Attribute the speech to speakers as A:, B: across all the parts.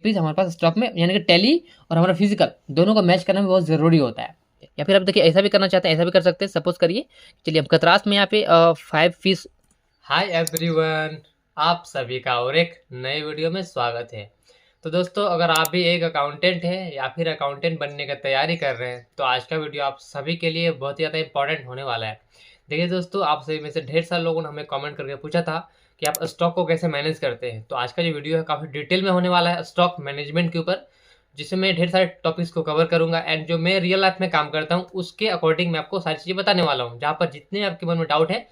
A: Rupees हमारे पास stock में, यानी कि टैली और हमारा फिजिकल दोनों को मैच करना भी बहुत ज़रूरी होता है। या फिर आप देखिए ऐसा भी करना चाहते हैं, ऐसा भी कर सकते हैं। सपोज करिए, चलिए हम कतरास में यहाँ पे 5 फीस।
B: हाय एवरीवन, आप सभी का और एक नए वीडियो में स्वागत है। तो दोस्तों, अगर आप भी एक अकाउंटेंट हैं या फिर अकाउंटेंट बनने की तैयारी कर रहे हैं तो आज का वीडियो आप सभी के लिए बहुत ही ज़्यादा इंपॉर्टेंट होने वाला है। देखिए दोस्तों, आप सभी में से ढेर सारे लोगों ने हमें कमेंट करके पूछा था कि आप स्टॉक को कैसे मैनेज करते हैं। तो आज का जो वीडियो है काफ़ी डिटेल में होने वाला है स्टॉक मैनेजमेंट के ऊपर, जिसमें मैं ढेर सारे टॉपिक्स को कवर करूंगा एंड जो मैं रियल लाइफ में काम करता हूँ उसके अकॉर्डिंग मैं आपको सारी चीज़ें बताने वाला हूँ। जहाँ पर जितने आपके मन में डाउट है,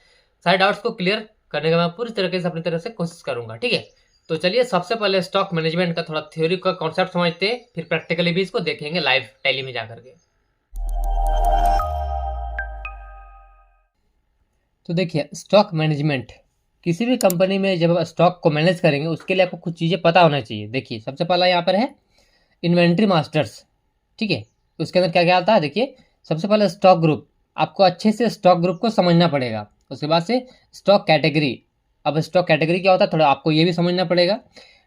B: सारे डाउट्स को क्लियर करने का मैं पूरी तरीके से अपनी तरफ से कोशिश करूंगा। ठीक है, तो चलिए सबसे पहले स्टॉक मैनेजमेंट का थोड़ा थ्योरी का कॉन्सेप्ट समझते हैं, फिर प्रैक्टिकली भी इसको देखेंगे लाइव टैली में जाकर के।
A: तो देखिए, स्टॉक मैनेजमेंट किसी भी कंपनी में जब आप स्टॉक को मैनेज करेंगे उसके लिए आपको कुछ चीज़ें पता होना चाहिए। देखिए, सबसे पहला यहाँ पर है इन्वेंट्री मास्टर्स। ठीक है, उसके अंदर क्या क्या आता है? देखिए, सबसे पहले स्टॉक ग्रुप, आपको अच्छे से स्टॉक ग्रुप को समझना पड़ेगा। उसके बाद से स्टॉक कैटेगरी, अब स्टॉक कैटेगरी क्या होता है थोड़ा आपको ये भी समझना पड़ेगा।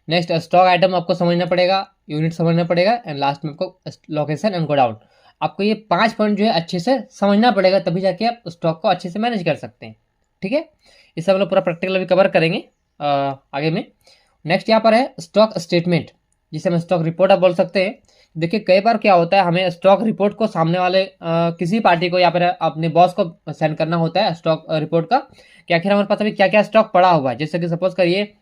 A: नेक्स्ट स्टॉक आइटम आपको समझना पड़ेगा, यूनिट समझना पड़ेगा, एंड लास्ट में आपको लोकेशन एंड गोडाउन। आपको ये 5 पॉइंट जो है अच्छे से समझना पड़ेगा, तभी जाके आप स्टॉक को अच्छे से मैनेज कर सकते हैं। ठीक है, ये सब हम लोग पूरा प्रैक्टिकल भी कवर करेंगे आगे में। नेक्स्ट यहाँ पर है स्टॉक स्टेटमेंट, जिसे हम स्टॉक रिपोर्ट आप बोल सकते हैं। देखिए, कई बार क्या होता है, हमें स्टॉक रिपोर्ट को सामने वाले किसी पार्टी को या फिर अपने बॉस को सेंड करना होता है स्टॉक रिपोर्ट का कि आखिर हमारे पास अभी क्या क्या स्टॉक पड़ा हुआ है। जैसे कि सपोज करिए,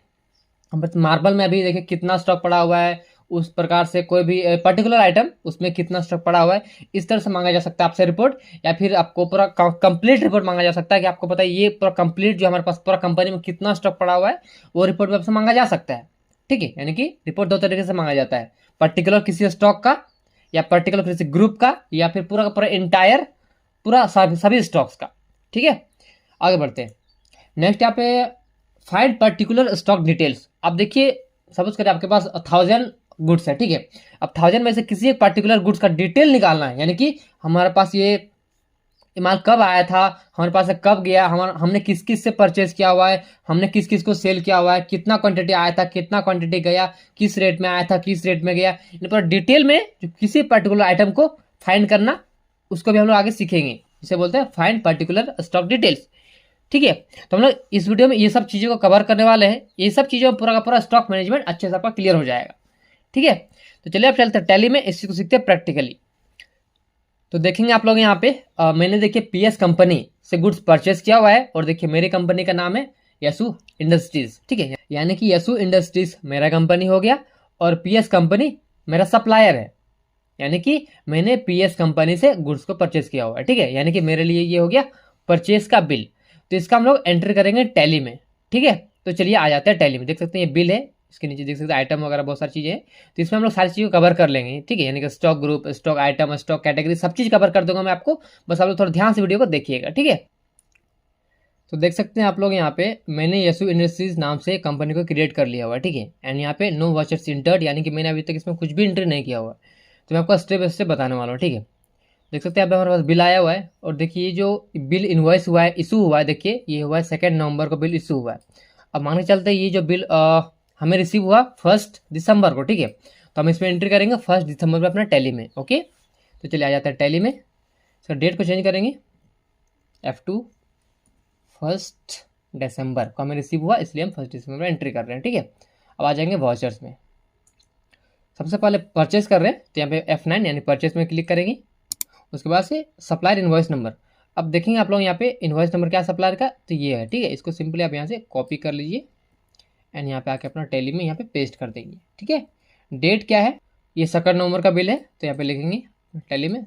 A: मार्बल में अभी देखिए कितना स्टॉक पड़ा हुआ है, उस प्रकार से कोई भी पर्टिकुलर आइटम उसमें कितना स्टॉक पड़ा हुआ है, इस तरह से मांगा जा सकता है आपसे रिपोर्ट। या फिर आपको पूरा कंप्लीट रिपोर्ट मांगा जा सकता है कि आपको पता है ये पूरा कंप्लीट जो हमारे पास पूरा कंपनी में कितना स्टॉक पड़ा हुआ है, वो रिपोर्ट में आपसे मांगा जा सकता है। ठीक है, यानी कि रिपोर्ट दो तरीके से मांगा जाता है, पर्टिकुलर किसी स्टॉक का या पर्टिकुलर किसी ग्रुप का या फिर पूरा का पूरा इंटायर पूरा सभी स्टॉक्स का। ठीक है, आगे बढ़ते हैं। नेक्स्ट यहाँ पे फाइंड पर्टिकुलर स्टॉक डिटेल्स। अब देखिए, सपोज करें आपके पास 1000 गुड्स है। ठीक है, अब 1000 में से किसी एक पर्टिकुलर गुड्स का डिटेल निकालना है, यानी कि हमारे पास ये माल कब आया था, हमारे पास से कब गया, हमने किस किस से परचेज किया हुआ है, हमने किस किस को सेल किया हुआ है, कितना क्वांटिटी आया था, कितना क्वांटिटी गया, किस रेट में आया था, किस रेट में गया, इन पर डिटेल में जो किसी पर्टिकुलर आइटम को फाइंड करना, उसको भी हम लोग आगे सीखेंगे। इसे बोलते हैं फाइंड पर्टिकुलर स्टॉक डिटेल्स। ठीक है, तो हम लोग इस वीडियो में ये सब चीज़ों को कवर करने वाले हैं। ये सब चीज़ों में पूरा का पूरा स्टॉक मैनेजमेंट अच्छे से आपका क्लियर हो जाएगा। ठीक है, तो चलिए आप चलते हैं टैली में, इस चीज़ को सीखते हैं प्रैक्टिकली। तो देखेंगे आप लोग यहाँ पे मैंने देखिए पीएस कंपनी से गुड्स परचेज किया हुआ है, और देखिए मेरी कंपनी का नाम है यसु इंडस्ट्रीज। ठीक है, यानी कि यसु इंडस्ट्रीज मेरा कंपनी हो गया और पीएस कंपनी मेरा सप्लायर है, यानी कि मैंने पीएस कंपनी से गुड्स को परचेज किया हुआ है। ठीक है, यानी कि मेरे लिए ये हो गया परचेज का बिल। तो इसका हम लोग एंटर करेंगे टैली में। ठीक है, तो चलिए आ जाते हैं टैली में। देख सकते हैं ये बिल है, इसके नीचे देख सकते हैं आइटम वगैरह बहुत सारी चीज़ें हैं। तो इसमें हम लोग सारी चीज़ें कवर कर लेंगे। ठीक है, यानी कि stock group, stock item, stock category, सब चीज़ कवर कर दूंगा मैं आपको। बस आप लोग थोड़ा ध्यान से वीडियो को देखिएगा। ठीक है, तो देख सकते हैं आप लोग यहाँ पे मैंने यसु इंडस्ट्रीज नाम से कंपनी को क्रिएट कर लिया हुआ है। ठीक है, एंड यहाँ पे नो वाचर्स इंटर्ड, यानी कि मैंने अभी तक इसमें कुछ भी एंट्री नहीं किया हुआ है। तो मैं आपको स्टेप बाय स्टेप बताने वाला हूँ। ठीक है, देख सकते हैं यहाँ पे हमारे पास बिल आया हुआ है, और देखिए ये जो बिल इन्वॉइस हुआ है, इशू हुआ है, देखिए ये हुआ है 2 नवंबर को बिल इशू हुआ है। अब मान के चलते हैं ये जो बिल हमें रिसीव हुआ 1 दिसंबर को। ठीक है, तो हम इसमें एंट्री करेंगे 1 दिसंबर में अपना टैली में। ओके, तो चलिए आ जाता है टैली में। इसका डेट को चेंज करेंगे, F2 1 दिसंबर को हमें रिसीव हुआ, इसलिए हम 1 दिसंबर में एंट्री कर रहे हैं। ठीक है, अब आ जाएंगे वाचर्स में। सबसे पहले परचेज कर रहे हैं तो यहाँ पे F9 यानी परचेज में क्लिक करेंगे। उसके बाद से सप्लायर इन्वॉइस नंबर। अब देखेंगे आप लोग यहाँ पे इन्वॉइस नंबर क्या सप्लायर का, तो ये है। ठीक है, इसको सिंपली आप यहाँ से कॉपी कर लीजिए एंड यहाँ पे आके अपना टैली में यहाँ पे पेस्ट कर देंगे। ठीक है, डेट क्या है, ये 2 नवंबर का बिल है, तो यहाँ पे लिखेंगे टैली में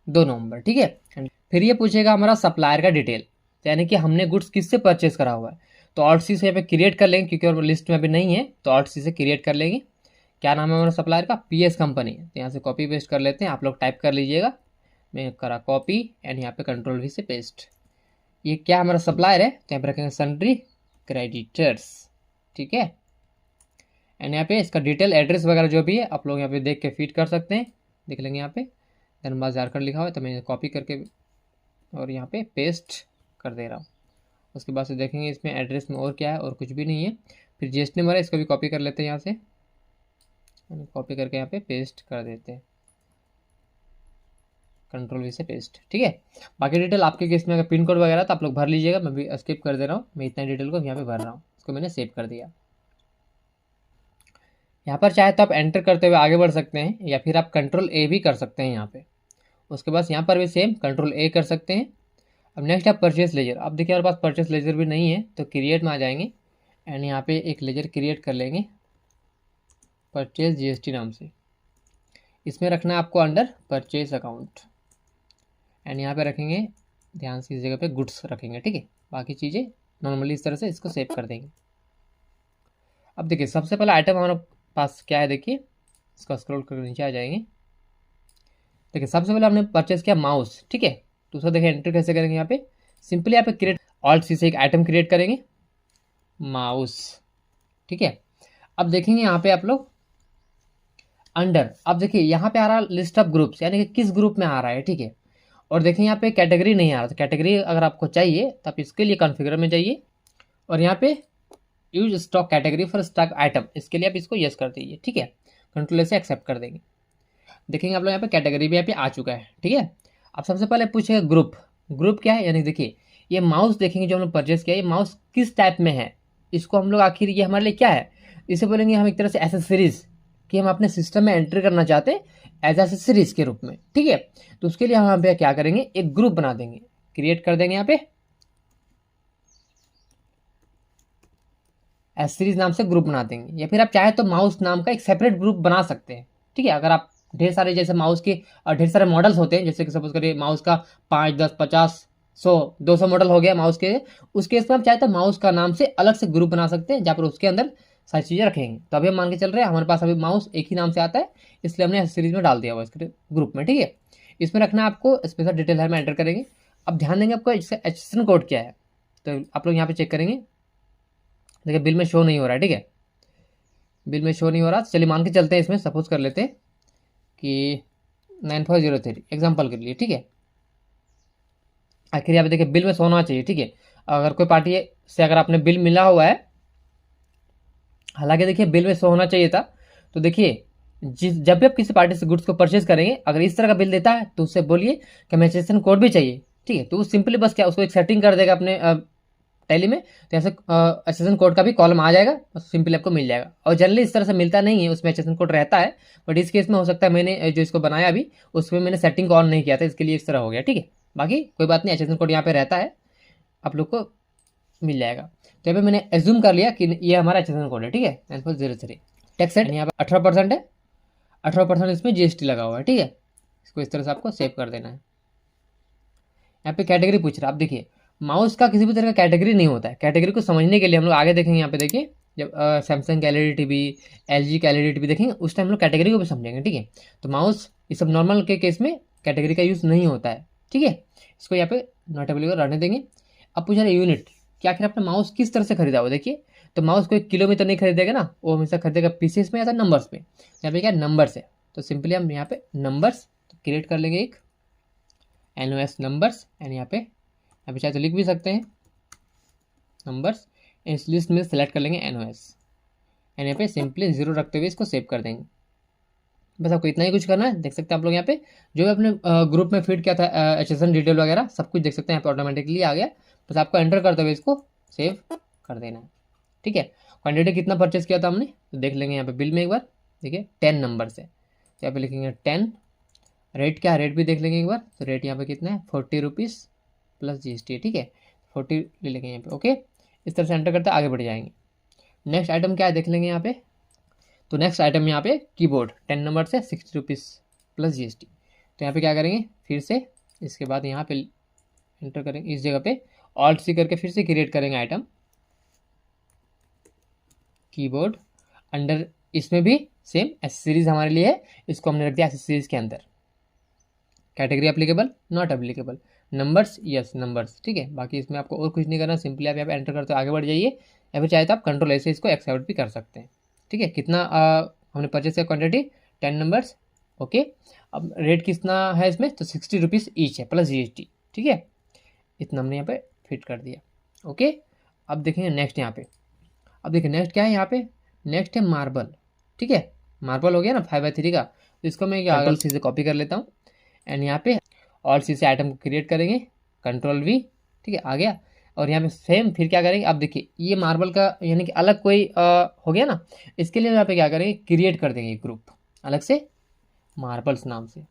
A: 2 नवंबर। ठीक है, फिर ये पूछेगा हमारा सप्लायर का डिटेल, यानी कि हमने गुड्स किससे परचेज करा हुआ है। तो ऑल्ट सी से यहाँ पे क्रिएट कर लेंगे, क्योंकि और लिस्ट में अभी नहीं है, तो ऑल्ट सी से क्रिएट कर लेंगे। क्या नाम है हमारा सप्लायर का, पीएस कंपनी। तो यहाँ से कॉपी पेस्ट कर लेते हैं, आप लोग टाइप कर लीजिएगा। मैं करा कॉपी एंड यहाँ पे कंट्रोल वी से पेस्ट। ये क्या हमारा सप्लायर है, तो यहाँ पे रखेंगे सन्ड्री क्रेडिटर्स। ठीक है, एंड यहाँ पे इसका डिटेल एड्रेस वगैरह जो भी है आप लोग यहाँ पे देख के फीड कर सकते हैं। देख लेंगे यहाँ पे धनबाद झारखंड लिखा हुआ है, तो मैं कॉपी करके और यहाँ पे पेस्ट कर दे रहा हूँ। उसके बाद से देखेंगे इसमें एड्रेस में और क्या है, और कुछ भी नहीं है। फिर जीएसटी नंबर है, इसको भी कॉपी कर लेते हैं यहाँ से, कॉपी करके यहाँ पे पेस्ट कर देते हैं, कंट्रोल वी से पेस्ट। ठीक है, बाकी डिटेल आपके केस में अगर पिन कोड वगैरह तो आप लोग भर लीजिएगा, मैं भी स्किप कर दे रहा हूँ, मैं इतना डिटेल को यहाँ पे भर रहा हूँ। इसको मैंने सेव कर दिया। यहाँ पर चाहे तो आप एंटर करते हुए आगे बढ़ सकते हैं, या फिर आप कंट्रोल ए भी कर सकते हैं यहाँ पे। उसके बाद यहाँ पर भी सेम कंट्रोल ए कर सकते हैं। अब नेक्स्ट आप परचेस लेजर। अब देखिए हमारे पास परचेस लेजर भी नहीं है, तो क्रिएट में आ जाएंगे एंड यहाँ पे एक लेजर क्रिएट कर लेंगे परचेस जीएसटी नाम से। इसमें रखना है आपको अंडर परचेस अकाउंट एंड यहाँ पे रखेंगे, ध्यान से इस जगह पे गुड्स रखेंगे। ठीक है, बाकी चीज़ें नॉर्मली इस तरह से इसको सेव कर देंगे। अब देखिए सबसे पहला आइटम हमारे पास क्या है, देखिए इसका स्क्रॉल करके नीचे आ जाएंगे। देखिए सबसे पहले हमने परचेस किया माउस। ठीक है, तो उसको देखिए एंटर कैसे करेंगे, यहाँ पे सिंपली यहाँ पे क्रिएट ऑल्ट सी से एक आइटम क्रिएट करेंगे माउस। ठीक है, अब देखेंगे यहाँ पे आप लोग अंडर, अब देखिए यहाँ पे आ रहा है लिस्ट ऑफ ग्रुप्स, यानी कि किस ग्रुप में आ रहा है। ठीक है, और देखिए यहाँ पे कैटेगरी नहीं आ रहा, तो कैटेगरी अगर आपको चाहिए तो आप इसके लिए कॉन्फ़िगर में जाइए और यहाँ पे use stock category for stock item, इसके लिए आप इसको यस कर दीजिए। ठीक है, कंट्रोल से एक्सेप्ट कर देंगे। देखेंगे आप लोग यहाँ पे कैटेगरी भी यहाँ पे आ चुका है। ठीक है, अब सबसे पहले पूछेगा ग्रुप, ग्रुप क्या है, यानी देखिए ये माउस देखेंगे जो हम लोग परचेस किया, ये माउस किस टाइप में है, इसको हम लोग आखिर ये हमारे लिए क्या है, इसे बोलेंगे हम एक तरह से एसेसरीज, कि हम अपने सिस्टम में एंट्री करना चाहते हैं एज एसेसरीज के रूप में। ठीक है, तो उसके लिए हम यहाँ पे क्या करेंगे, एक ग्रुप बना देंगे, क्रिएट कर देंगे यहाँ पे एसेसरीज नाम से ग्रुप बना देंगे, या फिर आप चाहे तो माउस नाम का एक सेपरेट ग्रुप बना सकते हैं। ठीक है, अगर आप ढेर सारे जैसे माउस के ढेर सारे मॉडल्स होते हैं, जैसे कि सपोज करिए माउस का 5, 10, 50, 100, 200 मॉडल हो गया माउस के, उस केस में आप चाहे तो माउस का नाम से अलग से ग्रुप बना सकते हैं, जहाँ पर उसके अंदर सारी चीज़ें रखेंगे। तो अभी हम मान के चल रहे हैं हमारे पास अभी माउस एक ही नाम से आता है, इसलिए हमने सीरीज में डाल दिया हुआ इसके ग्रुप में। ठीक है, इसमें रखना आपको स्पेशल डिटेल है, में एंटर करेंगे। अब ध्यान देंगे आपको HSN कोड क्या है, तो आप लोग यहाँ पे चेक करेंगे। देखिए बिल में शो नहीं हो रहा है। ठीक है, बिल में शो नहीं हो रहा, चलिए मान के चलते हैं, इसमें सपोज कर लेते हैं कि 9403 एग्जाम्पल के लिए। ठीक है, आखिर यहाँ पे देखिए बिल में शो होना चाहिए। ठीक है, अगर कोई पार्टी से अगर आपने बिल मिला हुआ है, हालांकि देखिए बिल में शो होना चाहिए था, तो देखिए जब भी आप किसी पार्टी से गुड्स को परचेज करेंगे, अगर इस तरह का बिल देता है तो उससे बोलिए कि हमें HSN कोड भी चाहिए। ठीक है, तो वो सिंपली बस क्या उसको एक सेटिंग कर देगा अपने टैली में, तो ऐसे HSN कोड का भी कॉलम आ जाएगा, सिंपली आपको मिल जाएगा। और जनरली इस तरह से मिलता नहीं है, उसमें HSN कोड रहता है, बट इस केस में हो सकता है मैंने जो इसको बनाया अभी उसमें मैंने सेटिंग को ऑन नहीं किया था, इसके लिए इस तरह हो गया। ठीक है, बाकी कोई बात नहीं, HSN कोड यहाँ पे रहता है, आप लोग को मिल जाएगा। तो यहाँ पे मैंने एज्यूम कर लिया कि ये हमारा HSN कोड है। ठीक है, 9403 टैक्स सेट यहाँ पे 18% है, 18% इसमें GST लगा हुआ है। ठीक है, इसको इस तरह से आपको सेव कर देना है। यहाँ पे कैटेगरी पूछ रहा है, आप देखिए माउस का किसी भी तरह का कैटेगरी नहीं होता है। कैटेगरी को समझने के लिए हम लोग आगे देखेंगे, यहाँ पे देखिए जब सैमसंग का LED TV, LG का LED TV देखेंगे, उस टाइम हम लोग कैटेगरी को भी समझेंगे। ठीक है, तो माउस ये सब नॉर्मल के केस में कैटेगरी का यूज़ नहीं होता है। ठीक है, इसको यहाँ पे नॉट एवेलेबल रहने देंगे। अब पूछ रहे यूनिट, क्या आखिर आपने माउस किस तरह से खरीदा हो। देखिए तो माउस कोई किलो में तो नहीं खरीदेगा ना, वो हमेशा खरीदेगा पीसेस में या तो नंबर्स में। यहाँ पे क्या नंबर्स है, तो सिंपली हम यहाँ पे नंबर्स क्रिएट कर लेंगे, एक NOS नंबर्स, एंड यहाँ पे चाहे तो लिख भी सकते हैं नंबर्स, इस लिस्ट में सेलेक्ट कर लेंगे NOS, एंड यहाँ पे सिंपली 0 रखते हुए इसको सेव कर देंगे। बस आपको इतना ही कुछ करना है। देख सकते हैं आप लोग यहाँ पे जो भी अपने ग्रुप में फीड किया था HSN डिटेल वगैरह सब कुछ देख सकते हैं, यहाँ पे ऑटोमेटिकली आ गया। बस आपको एंटर करते हुए इसको सेव कर देना है। ठीक है, क्वान्टिटी कितना परचेस किया था हमने, तो देख लेंगे यहाँ पे बिल में एक बार। देखिए 10 नंबर से, तो यहाँ पे लिखेंगे 10। रेट क्या है, रेट भी देख लेंगे एक बार, तो रेट यहाँ पे कितना है 40 रुपीज़ प्लस GST। ठीक है, 40 ले लेंगे यहाँ पे। ओके, इस तरह से एंटर करते आगे बढ़ जाएंगे। नेक्स्ट आइटम क्या है देख लेंगे यहाँ पे, तो नेक्स्ट आइटम यहाँ पे कीबोर्ड 10 नंबर से 60 रुपीज़ प्लस GST। तो यहाँ पे क्या करेंगे फिर से, इसके बाद यहाँ पे एंटर करेंगे, इस जगह पे ऑल्ट C करके फिर से क्रिएट करेंगे आइटम कीबोर्ड अंडर, इसमें भी सेम एसेसरीज हमारे लिए है, इसको हमने रख दिया एसेसरीज के अंदर। Category applicable not applicable, numbers yes numbers. ठीक है, बाकी इसमें आपको और कुछ नहीं करना, सिंपली आप यहाँ पे एंटर करते हो आगे बढ़ जाइए, या फिर चाहे तो आप कंट्रोल ऐसे इसको एक्सेप्ट भी कर सकते हैं। ठीक है, कितना हमने परचेस किया क्वान्टिटी 10 नंबर्स। ओके, अब रेट कितना है इसमें, तो 60 रुपीज़ ईच है प्लस GST। ठीक है, इतना हमने यहाँ पे फिट कर दिया। ओके, अब देखेंगे नेक्स्ट यहाँ पे अब देखिए नेक्स्ट क्या है यहाँ पे, नेक्स्ट है मार्बल, ठीक है, मार्बल हो गया ना 5/3 का। तो इसको मैं क्या कंट्रोल सी से कॉपी कर लेता हूँ एंड यहाँ पे ऑल सी से आइटम को क्रिएट करेंगे, कंट्रोल वी, ठीक है, आ गया। और यहाँ पे सेम फिर क्या करेंगे, अब देखिए ये मार्बल का यानी कि अलग कोई हो गया ना, इसके लिए यहाँ पे क्या करेंगे, क्रिएट कर देंगे ग्रुप अलग से मार्बल्स नाम से,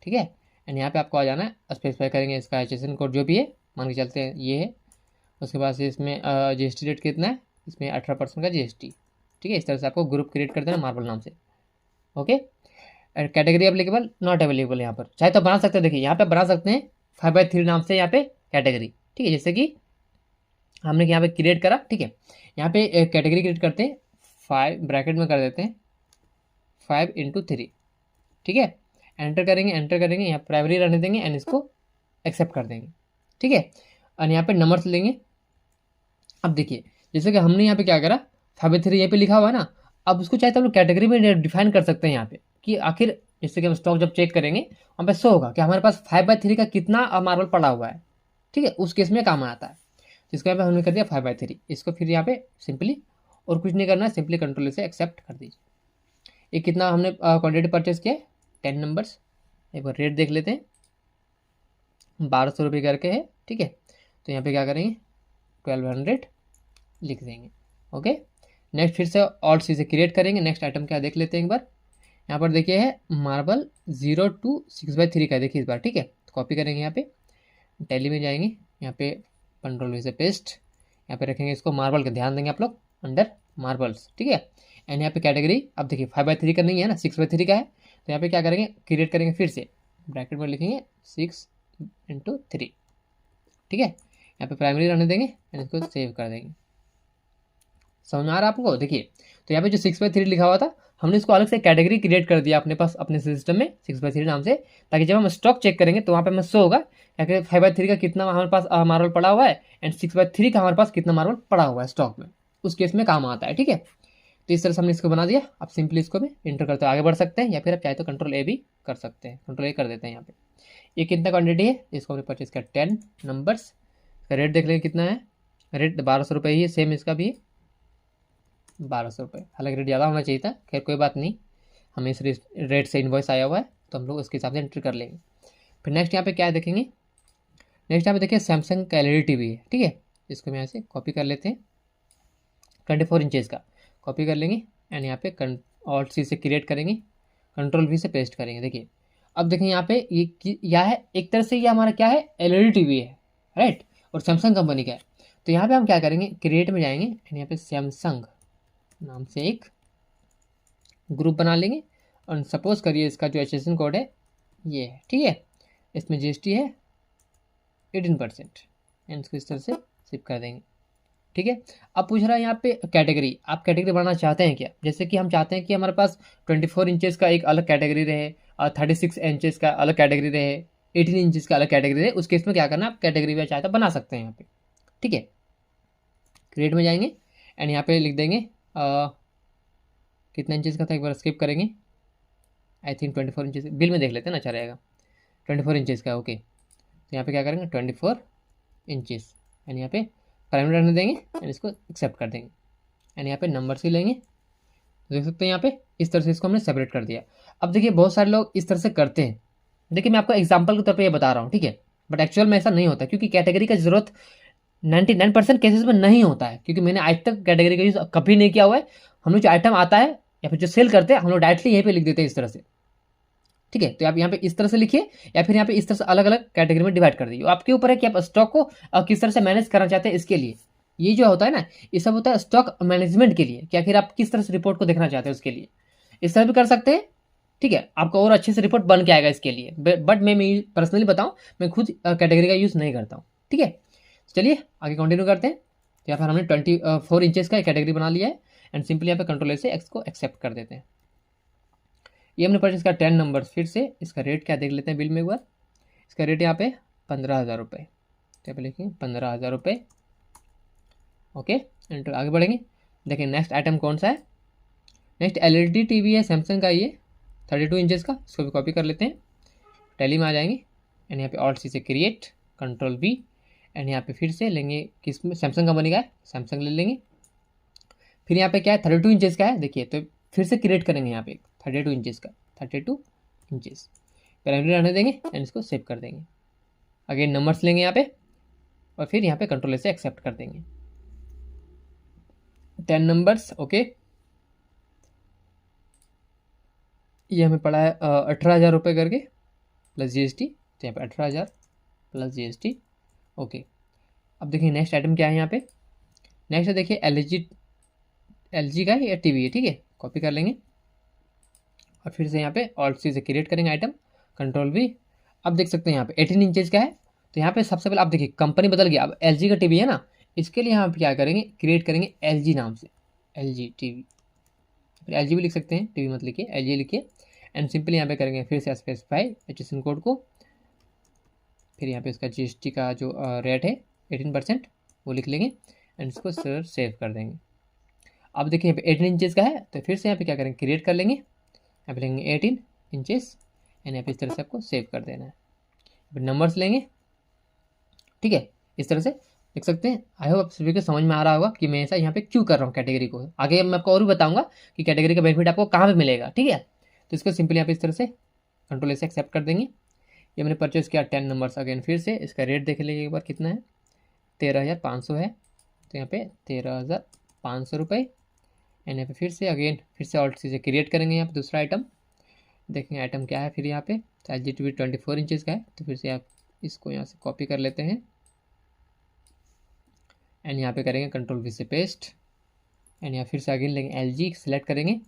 A: ठीक है। एंड यहाँ पे आपको आ जाना है, स्पेसिफाई करेंगे इसका HSN कोड जो भी है, मान के चलते हैं ये है। उसके बाद से इसमें GST रेट कितना है, इसमें 18% का GST, ठीक है। इस तरह से आपको ग्रुप क्रिएट कर देना मार्बल नाम से, okay. And category available not available, यहाँ पर चाहे तो बना सकते हैं, देखिए यहाँ पे बना सकते हैं 5/3 नाम से यहाँ पे कैटेगरी, ठीक है। जैसे कि हमने यहाँ पे क्रिएट करा, ठीक है, यहाँ पे कैटेगरी क्रिएट करते हैं 5 ब्रैकेट में कर देते हैं 5/3, ठीक है। एंटर करेंगे यहाँ प्राइमरी रहने देंगे एंड इसको एक्सेप्ट कर देंगे, ठीक है। और यहाँ पे नंबर्स लेंगे। अब देखिए जैसे कि हमने यहाँ पे क्या करा 5/3 यहाँ पे लिखा हुआ है ना, अब उसको चाहे तो हम लोग कैटेगरी में डिफाइन कर सकते हैं यहाँ पे कि आखिर जैसे कि हम स्टॉक जब चेक करेंगे वहाँ पे शो होगा कि हमारे पास 5/3 का कितना मार्बल पड़ा हुआ है, ठीक है, उस केस में काम आता है। तो इसको यहाँ पे हमने कर दिया 5/3, इसको फिर यहाँ पे सिंपली और कुछ नहीं करना है, सिंपली कंट्रोल से एक्सेप्ट कर दीजिए। ये कितना हमने क्वान्टिटी परचेज किया है, 10 नंबर्स। एक बार रेट देख लेते हैं, 1200 रुपये करके है, ठीक है। तो यहाँ पे क्या करेंगे 1200 लिख देंगे, ओके। नेक्स्ट फिर से ऑल्ट सी से क्रिएट करेंगे, नेक्स्ट आइटम क्या देख लेते हैं एक बार। यहाँ पर देखिए है मार्बल 0 to 6/3 का, देखिए इस बार, ठीक है। तो कॉपी करेंगे, यहाँ पे टैली में जाएंगे, यहाँ पे कंट्रोल वी से पेस्ट, यहाँ पे रखेंगे इसको मार्बल का, ध्यान देंगे आप लोग अंडर मार्बल्स, ठीक है। एंड यहाँ पे कैटेगरी, अब देखिए 5/3 का नहीं है ना, 6/3 का है। तो यहाँ पे क्या करेंगे, क्रिएट करेंगे, फिर से ब्रैकेट में लिखेंगे 6/3, ठीक है। यहाँ पे प्राइमरी रहने देंगे एंड इसको सेव कर देंगे। समझ में आ रहा है आपको, देखिए। तो यहाँ पे जो 6/3 लिखा हुआ था, हमने इसको अलग से कैटेगरी क्रिएट कर दिया अपने पास अपने सिस्टम में 6/3 नाम से, ताकि जब हम स्टॉक चेक करेंगे तो वहाँ पे हमें शो होगा कि 5/3 का कितना हमारे पास मार्बल पड़ा हुआ है एंड 6/3 का हमारे पास कितना मार्बल पड़ा हुआ है स्टॉक में, उस केस में काम आता है, ठीक है। तो इस तरह से हमने इसको बना दिया। अब सिंपली इसको भी इंटर करते आगे बढ़ सकते हैं, या फिर आप चाहे तो कंट्रोल ए भी कर सकते हैं, कंट्रोल ए कर देते हैं। यहाँ पे ये कितना क्वान्टिटी है, इसको हमने परचेज किया 10 नंबर्स। इसका रेट देख लेंगे कितना है, रेट 1200 रुपये ही है, सेम इसका भी 1200 रुपये, हालांकि रेट ज़्यादा होना चाहिए था, खैर कोई बात नहीं, हमें इस रेट से इन्वॉइस आया हुआ है तो हम लोग उसके हिसाब से एंट्री कर लेंगे। फिर नेक्स्ट यहाँ पे क्या देखेंगे, नेक्स्ट यहाँ पे देखिए सैमसंग का LED TV है, ठीक है। इसको हम यहाँ से कॉपी कर लेते हैं, 24 इंचेस का कॉपी कर लेंगे एंड यहाँ पे ऑल्ट सी से क्रिएट करेंगे, कंट्रोल वी से पेस्ट करेंगे। देखिए अब देखें यहाँ पे ये यह है, एक तरह से ये हमारा क्या है LED TV है, राइट, और सैमसंग कंपनी का है। तो यहाँ पे हम क्या करेंगे, क्रिएट में जाएंगे एंड यहाँ पे सैमसंग नाम से एक ग्रुप बना लेंगे और सपोज करिए इसका जो HSN कोड है ये है, ठीक है। इसमें GST है 18% एंड इसको इस तरह से शिप कर देंगे, ठीक है। अब पूछ रहा है यहाँ पे कैटेगरी, आप कैटेगरी बनाना चाहते हैं क्या, जैसे कि हम चाहते हैं कि हमारे पास 24 इंचेस का एक अलग कैटेगरी रहे और 36 इंचेस का अलग कैटेगरी रहे, 18 इंचेस का अलग कैटेगरी रहे, उस केस में क्या करना है, आप कैटेगरी में चाहे तो बना सकते हैं यहाँ पे, ठीक है। क्रिएट में जाएंगे एंड यहाँ पे लिख देंगे कितना इंचेस का था, एक बार स्किप करेंगे, आई थिंक 24 इंचेस, बिल में देख लेते हैं ना, अच्छा रहेगा, 24 इंचेस का, ओके। तो यहाँ पे क्या करेंगे 24 इंचेस एंड यहाँ पे प्राइमरी रहने देंगे एंड इसको एक्सेप्ट कर देंगे एंड यहाँ पे नंबर्स ही लेंगे, देख सकते हैं यहाँ पे इस तरह से इसको हमने सेपरेट कर दिया। अब देखिए बहुत सारे लोग इस तरह से करते हैं, देखिए मैं आपको एग्जांपल के तौर पे ये बता रहा हूँ, ठीक है, बट एक्चुअल में ऐसा नहीं होता, क्योंकि कैटेगरी का जरूरत 99% केसेस में नहीं होता है, क्योंकि मैंने आज तक कैटेगरी का यूज़ कभी नहीं किया हुआ है। हम लोग जो आइटम आता है या फिर जो सेल करते हैं हम लोग डायरेक्टली यहीं पे लिख देते हैं इस तरह से, ठीक है। तो आप यहाँ पे इस तरह से लिखिए या फिर यहाँ पे इस तरह से अलग अलग कैटेगरी में डिवाइड कर दीजिए, आपके ऊपर है कि आप स्टॉक को किस तरह से मैनेज करना चाहते हैं। इसके लिए ये जो होता है ना, ये सब होता है स्टॉक मैनेजमेंट के लिए, कि आखिर आप किस तरह से रिपोर्ट को देखना चाहते हैं, उसके लिए इस तरह भी कर सकते हैं, ठीक है। आपको और अच्छे से रिपोर्ट बन के आएगा इसके लिए, बट मैं पर्सनली बताऊँ, मैं खुद कैटेगरी का यूज़ नहीं करता हूँ, ठीक है। चलिए आगे कंटिन्यू करते हैं। तो यहाँ पर हमने 24 इंचेस का कैटेगरी बना लिया है एंड सिंपली यहाँ पे कंट्रोल से एक्स को एक्सेप्ट कर देते हैं। ये हमने परचेज का 10 नंबर, फिर से इसका रेट क्या देख लेते हैं बिल में एक बार। इसका रेट यहाँ पे 15,000 रुपये, यहाँ पे लिखेंगे 15,000 रुपये, ओके। एंटर आगे बढ़ेंगे, देखिए नेक्स्ट आइटम कौन सा है, नेक्स्ट LED TV है सैमसंग का, ये 32 इंचेस का, इसको भी कॉपी कर लेते हैं, टैली में आ जाएंगे एंड यहाँ पे ऑल्ट सी से क्रिएट, कंट्रोल V एंड यहाँ पे फिर से लेंगे, किस में, सैमसंग कंपनी का है, सैमसंग ले लेंगे फिर यहाँ पे क्या है 32 इंचेस का है, देखिए तो फिर से क्रिएट करेंगे यहाँ पे 32 इंचेस का, 32 इंचेस पैरामीटर रहने देंगे एंड इसको सेव कर देंगे। अगेन नंबर्स लेंगे यहाँ पे और फिर यहाँ पे कंट्रोल से एक्सेप्ट कर देंगे 10 नंबर्स। ओके, ये हमें पड़ा है 18,000 रुपये करके प्लस GST, तो यहाँ पे 18,000 प्लस GST। ओके, अब देखिए नेक्स्ट आइटम क्या है यहाँ पे। नेक्स्ट देखिए LG का है या TV है, ठीक है, कॉपी कर लेंगे और फिर से यहाँ पे ऑल्ट सी से क्रिएट करेंगे आइटम, कंट्रोल V। अब देख सकते हैं यहाँ पे 18 इंचेस का है, तो यहाँ पे सबसे पहले आप देखिए कंपनी बदल गया, अब LG का TV है ना, इसके लिए यहाँ पे क्या करेंगे, क्रिएट करेंगे LG नाम से, LG TV, फिर LG भी लिख सकते हैं, TV मत लिखिए, LG लिखिए एंड सिंपली यहाँ पे करेंगे फिर से स्पेसिफाई HSN कोड को, फिर यहाँ पे इसका GST का जो रेट है 18% वो लिख लेंगे एंड इसको सर सेव कर देंगे। अब देखिए यहाँ पे 18 इंचेस का है, तो फिर से यहाँ पे क्या करेंगे, क्रिएट कर लेंगे, यहाँ पे लेंगे 18 इंचेस एंड यहाँ पे इस तरह से आपको सेव कर देना है। फिर नंबर्स लेंगे, ठीक है, इस तरह से देख सकते हैं। आई होप आप सभी को समझ में आ रहा होगा कि मैं ऐसा यहाँ पे क्यों कर रहा हूँ कैटेगरी को। आगे मैं आपको और भी बताऊंगा कि कैटेगरी का बेनिफिट आपको कहाँ पे मिलेगा, ठीक है। तो इसको सिंपली यहाँ पे इस तरह से कंट्रोल से एक्सेप्ट कर देंगे। ये मैंने परचेस किया 10 नंबर्स। अगेन फिर से इसका रेट देख लीजिए एक बार कितना है, 13,500 है, तो यहाँ पे 13,500 रुपये एंड यहाँ पे फिर से अगेन फिर से ऑल्ट से क्रिएट करेंगे यहाँ पे दूसरा आइटम, देखेंगे आइटम क्या है। फिर यहाँ पे LG TV 24 इंचेस का है, तो फिर से आप इसको यहाँ से कॉपी कर लेते हैं एंड यहाँ पे करेंगे कंट्रोल V से पेस्ट एंड यहाँ फिर से अगेन लेंगे LG सेलेक्ट करेंगे,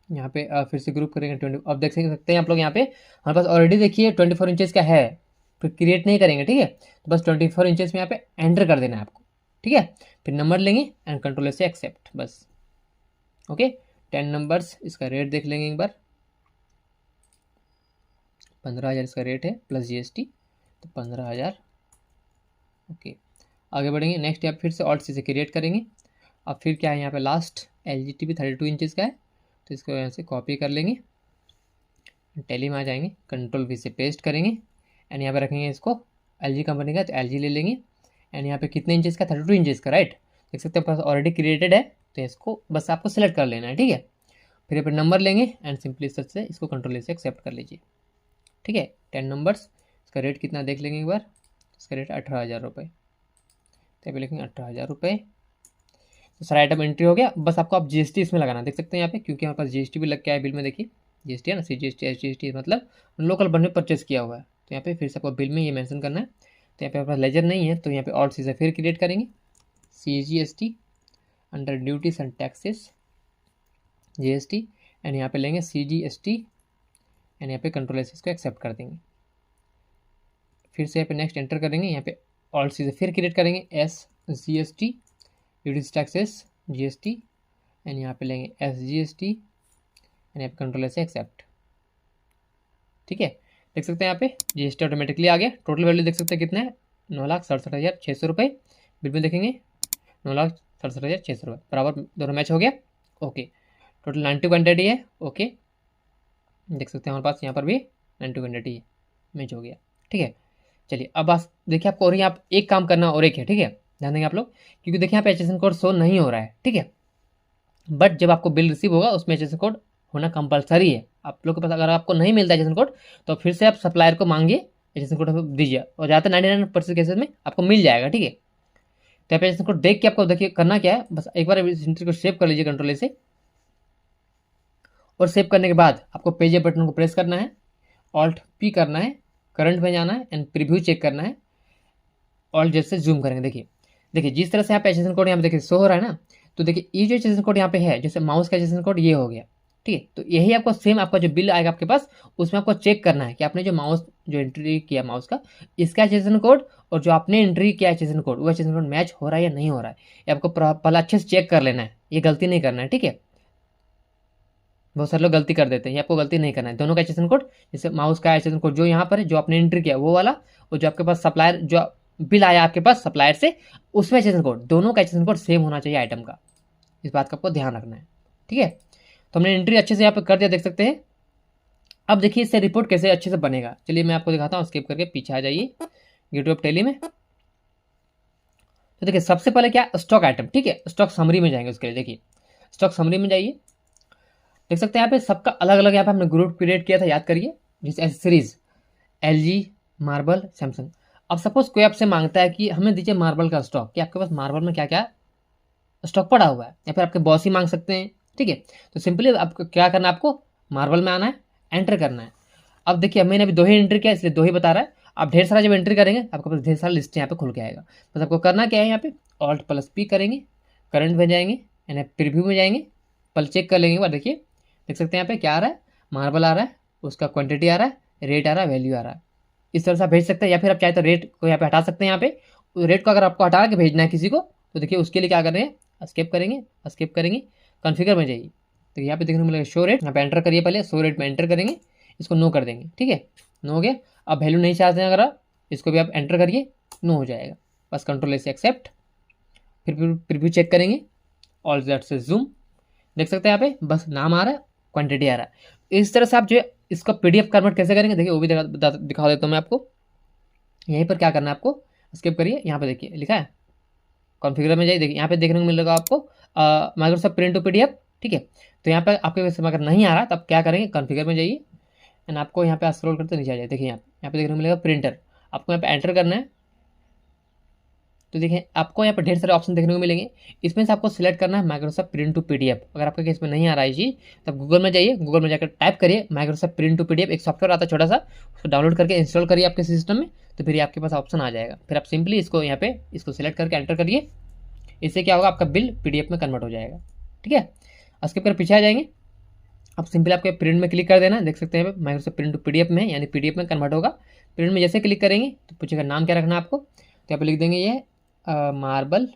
A: यहाँ पे फिर से ग्रुप करेंगे 20। अब देख सकते हैं आप लोग यहाँ पे हमारे पास ऑलरेडी देखिए 24 इंचेस का है, फिर क्रिएट नहीं करेंगे, ठीक है, तो बस 24 इंचेस में यहाँ पे एंटर कर देना है आपको, ठीक है। फिर नंबर लेंगे एंड कंट्रोल से एक्सेप्ट, बस ओके। 10 नंबर्स, इसका रेट देख लेंगे एक बार, 15,000 इसका रेट है प्लस GST, तो 15,000। ओके, आगे बढ़ेंगे। नेक्स्ट यहाँ फिर से ऑल्ट से क्रिएट करेंगे। अब फिर क्या है यहाँ पे लास्ट LG TV 32 इंचेस का है, तो इसको यहाँ से कॉपी कर लेंगे, टैली में आ जाएंगे, कंट्रोल V से पेस्ट करेंगे एंड यहाँ पे रखेंगे इसको LG कंपनी का, तो LG ले लेंगे एंड यहाँ पे कितने इंचेस का, 32 इंचेस का, राइट, देख सकते हैं पास ऑलरेडी क्रिएटेड है, तो इसको बस आपको सेलेक्ट कर लेना है, ठीक है। फिर यहाँ पर नंबर लेंगे एंड सिंपली सच से इसको कंट्रोल से एक्सेप्ट कर लीजिए, ठीक है। 10 नंबर्स, इसका रेट कितना देख लेंगे एक बार, इसका रेट 18,000 रुपये, तो यहाँ पे लिखेंगे 18,000 रुपये। तो सारा आइटम एंट्री हो गया, बस आपको आप GST इसमें लगाना, देख सकते हैं यहाँ पे, क्योंकि हमारे पास GST भी लग के आया बिल में, देखिए GST है ना, CGST SGST मतलब लोकल बन में परचेस किया हुआ है, तो यहाँ पे फिर से आपको बिल में ये मेंशन करना है। तो यहाँ पे हमारे पास लेजर नहीं है, तो यहाँ पे ऑल्ट से फिर क्रिएट करेंगे, CGST under duties and taxes GST and यहाँ पे लेंगे CGST एंड यहाँ पे कंट्रोल से इसको एक्सेप्ट कर देंगे। फिर से यहाँ पे नेक्स्ट एंटर करेंगे, यहाँ पे ऑल्ट से फिर क्रिएट करेंगे SGST duties taxes GST and यहाँ पे लेंगे SGST एंड यहाँ पे कंट्रोल से एक्सेप्ट, ठीक है। देख सकते हैं यहाँ पे GST ऑटोमेटिकली आ गया। टोटल वैल्यू देख सकते हैं कितना है, 9,67,600 रुपये। बिल में देखेंगे 9,67,600 रुपये, बराबर दोनों मैच हो गया। ओके, टोटल 90 क्वान्टिटी है, ओके, देख सकते हैं हमारे पास यहाँ पर भी 90 क्वान्टिटी है, मैच हो गया, ठीक है। चलिए अब बस देखिए आपको और यहाँ एक काम करना और एक है, ठीक है, ध्यान देंगे आप लोग, क्योंकि देखिए यहाँ पे HSN कोड शो नहीं हो रहा है, ठीक है, बट जब आपको बिल रिसीव होगा उसमें HSN कोड होना कंपलसरी है। आप लोग के पास अगर आपको नहीं मिलता है HSN कोड, तो फिर से आप सप्लायर को मांगिए, HSN कोड दीजिए, और ज़्यादातर 99% केसेस में आपको मिल जाएगा, ठीक है। तो यहाँ पे HSN कोड देख के आपको देखिए करना क्या है, बस एक बार इस एंट्री को सेव कर लीजिए कंट्रोल से, और सेव करने के बाद आपको पेज बटन को प्रेस करना है, ऑल्ट P करना है, करंट में जाना है एंड प्रीव्यू चेक करना है, ऑल्ट जैसे जूम करेंगे। देखिए जिस तरह से यहाँ पे HSN कोड यहाँ पे देखिए शो हो रहा है ना, तो देखिए ये जो HSN कोड यहाँ पे है, जैसे माउस का HSN कोड ये हो गया, ठीक है। तो यही आपको सेम आपका जो बिल आएगा आपके पास, उसमें आपको चेक करना है कि आपने जो माउस जो एंट्री किया माउस का, इसका HSN कोड और जो आपने एंट्री किया HSN कोड, वो HSN कोड मैच हो रहा है या नहीं हो रहा है, ये आपको पहले अच्छे से चेक कर लेना है, ये गलती नहीं करना है, ठीक है। बहुत सारे लोग गलती कर देते हैं, ये आपको गलती नहीं करना है। दोनों का HSN कोड, जैसे माउस का HSN कोड जो यहाँ पर है, जो आपने एंट्री किया वो वाला, और जो आपके पास सप्लायर जो बिल आया आपके पास सप्लायर से, उसमें HSN कोड, दोनों का HSN कोड सेम होना चाहिए आइटम का, इस बात का आपको ध्यान रखना है, ठीक है। तो हमने एंट्री अच्छे से यहाँ पर कर दिया, देख सकते हैं। अब देखिए इससे रिपोर्ट कैसे अच्छे से बनेगा, चलिए मैं आपको दिखाता हूँ, स्किप करके पीछे आ जाइए यूट्यूब टेली में। तो देखिए सबसे पहले क्या, स्टॉक आइटम, ठीक है, स्टॉक समरी में जाएंगे उसके लिए। देखिए स्टॉक समरी में जाइए, देख सकते हैं यहाँ पे सबका अलग अलग यहाँ पे हमने ग्रुप क्रिएट किया था, याद करिए। जैसे एसेसरीज, LG, मार्बल, सैमसंग। अब सपोज कोई आपसे मांगता है कि हमें दीजिए मार्बल का स्टॉक, कि आपके पास मार्बल में क्या क्या स्टॉक पड़ा हुआ है, या फिर आपके बॉस ही मांग सकते हैं, ठीक है। तो सिंपली आपको क्या करना है, आपको मार्बल में आना है, एंटर करना है। अब देखिए मैंने अभी 2 ही एंट्री किया, इसलिए 2 ही बता रहा है। आप ढेर सारा जब एंट्री करेंगे आपके पास ढेर सारा लिस्ट यहाँ पे खुल के आएगा। बस आपको करना क्या है, यहाँ पे Alt+P करेंगे, करंट में जाएंगे, यानी प्रीव्यू में जाएंगे, पल चेक कर लेंगे। देखिए देख सकते हैं यहाँ पे क्या आ रहा है, मार्बल आ रहा है, उसका क्वांटिटी आ रहा है, रेट आ रहा है, वैल्यू आ रहा है। इस तरह से आप भेज सकते हैं, या फिर आप चाहे तो रेट को यहाँ पे हटा सकते हैं। यहाँ पे रेट को अगर आपको हटा के भेजना है किसी को, तो देखिए उसके लिए क्या कर रहे हैं, स्किप करेंगे, स्किप करेंगे, कॉन्फ़िगर में जाइए, तो यहाँ पे देखने को मिलेगा शो रेट, यहाँ पे एंटर करिए, पहले शो रेट में एंटर करेंगे, इसको नो कर देंगे, ठीक है, नो हो गया। अब वैल्यू नहीं चाहते हैं अगर आप, इसको भी आप एंटर करिए, नो हो जाएगा। बस कंट्रोल से एक्सेप्ट, फिर प्रीव्यू चेक करेंगे, ऑल दैट से जूम, देख सकते हैं यहाँ पे बस नाम आ रहा है, क्वांटिटी आ रहा है। इस तरह से आप जो है इसका PDF कन्वर्ट कैसे करेंगे, देखिए वो भी दिखा देता हूँ मैं आपको। यहीं पर क्या करना है आपको, स्किप करिए, यहाँ पे देखिए लिखा है कॉन्फ़िगर में जाइए, देखिए यहाँ पे देखने को मिलेगा आपको माइक्रोसॉफ्ट प्रिंट टू PDF, ठीक है। तो यहाँ पर आपके वैसे अगर नहीं आ रहा तब क्या करेंगे, कॉन्फ़िगर में जाइए, एंड आपको यहाँ पे स्क्रॉल करते नीचे आ जाए, देखिए यहाँ पे देखने को मिलेगा प्रिंटर, आपको यहाँ पे एंटर करना है। तो देखिए आपको यहाँ पर ढेर सारे ऑप्शन देखने को मिलेंगे, इसमें से आपको सिलेक्ट करना है माइक्रोसॉफ्ट प्रिंट टू PDF। अगर आपके केस में नहीं आ रहा है जी, तब गूगल में जाइए, गूगल में जाकर टाइप करिए माइक्रोसॉफ्ट प्रिंट टू PDF, एक सॉफ्टवेयर आता है छोटा सा, उसको डाउनलोड करके इंस्टॉल करिए आपके सिस्टम में, तो फिर आपके पास ऑप्शन आ जाएगा। फिर आप सिंपली इसको यहाँ पे इसको सिलेक्ट करके एंटर करिए, इससे क्या होगा, आपका बिल PDF में कन्वर्ट हो जाएगा, ठीक है। उसके ऊपर पीछे आ जाएंगे, अब सिंपली आपको प्रिंट में क्लिक कर देना है, देख सकते हैं माइक्रोसॉफ्ट प्रिंट टू PDF में, यानी PDF में कन्वर्ट होगा। प्रिंट में जैसे क्लिक करेंगे तो पूछेगा नाम क्या रखना है आपको, तो यहाँ पे लिख देंगे ये मार्बल